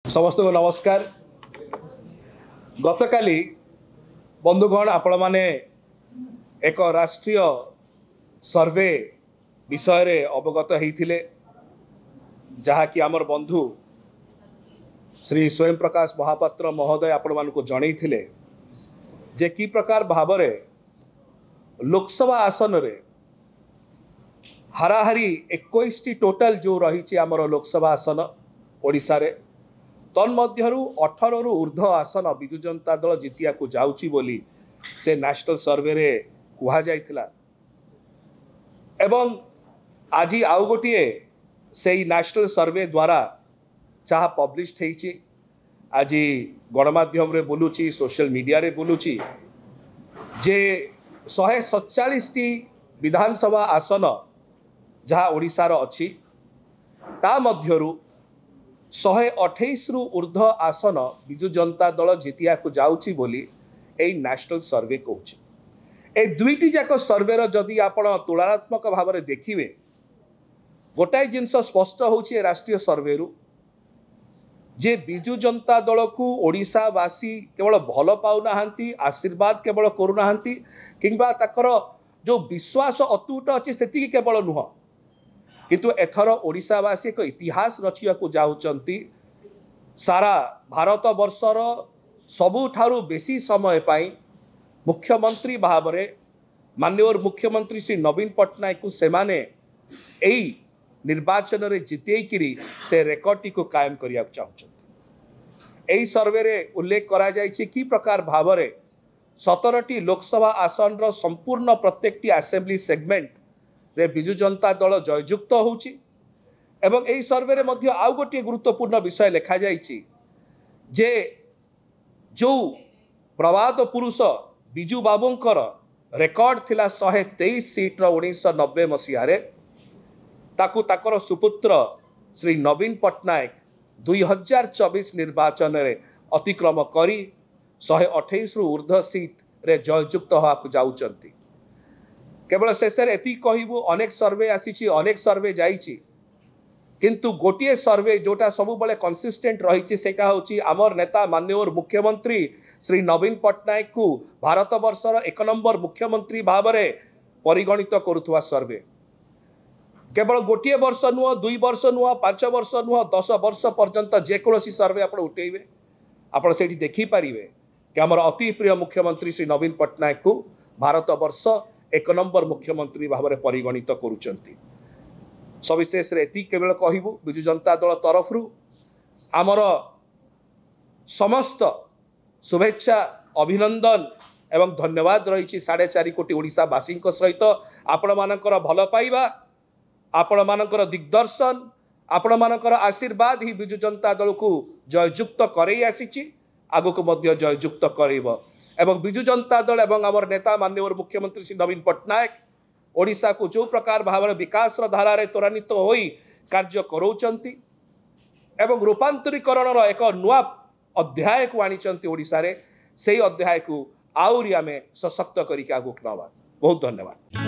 समस्त को नमस्कार। गतकाली बंधुगण आपण माने एक राष्ट्रीय सर्वे विषय रे अवगत होइथिले जहा कि आमर बंधु श्री स्वयं प्रकाश महापात्र महोदय आपण मानक जनईथिले जे कि प्रकार भाव रे लोकसभा आसन रे हाराहारी 21 टोटल जो रही आमर लोकसभा आसन ओडिशा रे तन्मध्यरु 18 रु ऊर्ध्व आसन विजु जनता दल जितिया को जाउची बोली से नेशनल सर्वे रे कुहा जाइथिला एवं आज आउ गोटे से नेशनल सर्वे द्वारा जहाँ पब्लिश्ड होइछि आज गणमाध्यम रे बोलुची सोशल मीडिया रे बोलुची जे 147 विधानसभा आसन जहाँ ओडिशार अछि ता मध्यरु 128 रु ऊर्ध्व आसन विजु जनता दल जितिया को जाउची बोली ए नेशनल सर्वे कहूछि। ए दुईटी जाक सर्वेर जदि आपण तुलनात्मक भाव में देखिए गोटाए जिनस स्पष्ट होछि राष्ट्रीय सर्वेरु जे विजु जनता दल को ओडिशावासी केवल भल पाउनाहांती आशीर्वाद केवल करूनाहांती किंबा ताकर जो विश्वास अतुट अछि सेति केवल नुह किंतु एथर ओडिशावासी एक इतिहास रचिया को जाउचंती सारा भारत वर्षर सबुठारु बेसी समय पाई मुख्यमंत्री भाव में माननीय मुख्यमंत्री श्री नवीन पट्टनायक को सेमाने एई निर्वाचन रे जितेइकिरी से रेकर्ड को कायम करिया चाहते। एई सर्वे रे उल्लेख करा जायछि कि प्रकार भाव में 17टी लोकसभा आसन रो संपूर्ण प्रत्येकटी असेंबली सेगमेंट रे विजु जनता दल जययुक्त होउछि एवं एई सर्वे रे मध्य आउ गोटे गुरुत्वपूर्ण विषय लिखा जायछि जे जो प्रवाद पुरुष विजु बाबूंकर रेकर्ड थिला 123 सीट 1990 मसीह ताकू ताकर सुपुत्र श्री नवीन पट्टनायक 2024 निर्वाचन रे अतिक्रम करी 128 रु ऊर्ध्व सीट रे जययुक्त होवाक जाउचंती। केवल शेष एति कहबू अनेक सर्वे आसी अनेक सर्वे जाइछि किंतु गोटे सर्वे जोटा सब बड़े कंसिस्टेंट रही सेटा होची आमर नेता माननीय मुख्यमंत्री श्री नवीन पट्टनायक को भारत वर्षर 1 नंबर मुख्यमंत्री भाव में परिगणित करुवा सर्वे केवल गोटे वर्ष नुह 2 वर्ष नुह 5 वर्ष नुह 10 वर्ष पर्यंत जेकोसी सर्वे आप उठेबे आप देखिपारे कि आमर अति प्रिय मुख्यमंत्री श्री नवीन पट्टनायक को भारत वर्ष 1 नंबर मुख्यमंत्री भाव में परिगणित करुचंती। सविशेष एति केवल कहबू विजु जनता दल तरफ आमर समस्त शुभेच्छा अभिनंदन एवं धन्यवाद रही 4.5 कोटी ओडिशावासी सहित आपण मानकर भल पाइबा आपण मानकर दिग्दर्शन आपण मानकर आशीर्वाद ही विजु जनता दल को जययुक्त करई आसी आगक मध्य जययुक्त करब एवं विजु जनता दल एवं आमर नेता माननीय मुख्यमंत्री श्री नवीन पट्टनायक ओडिशा को जो प्रकार भाव में विकास धारा त्वरान्वित होई कार्य करौचंती एवं रूपांतरीकरण एक नुआ अध्याय को आनीचंती ओडिशा रे से अध्याय को आउरी आमे सशक्त करिके आगुक नवा। बहुत धन्यवाद।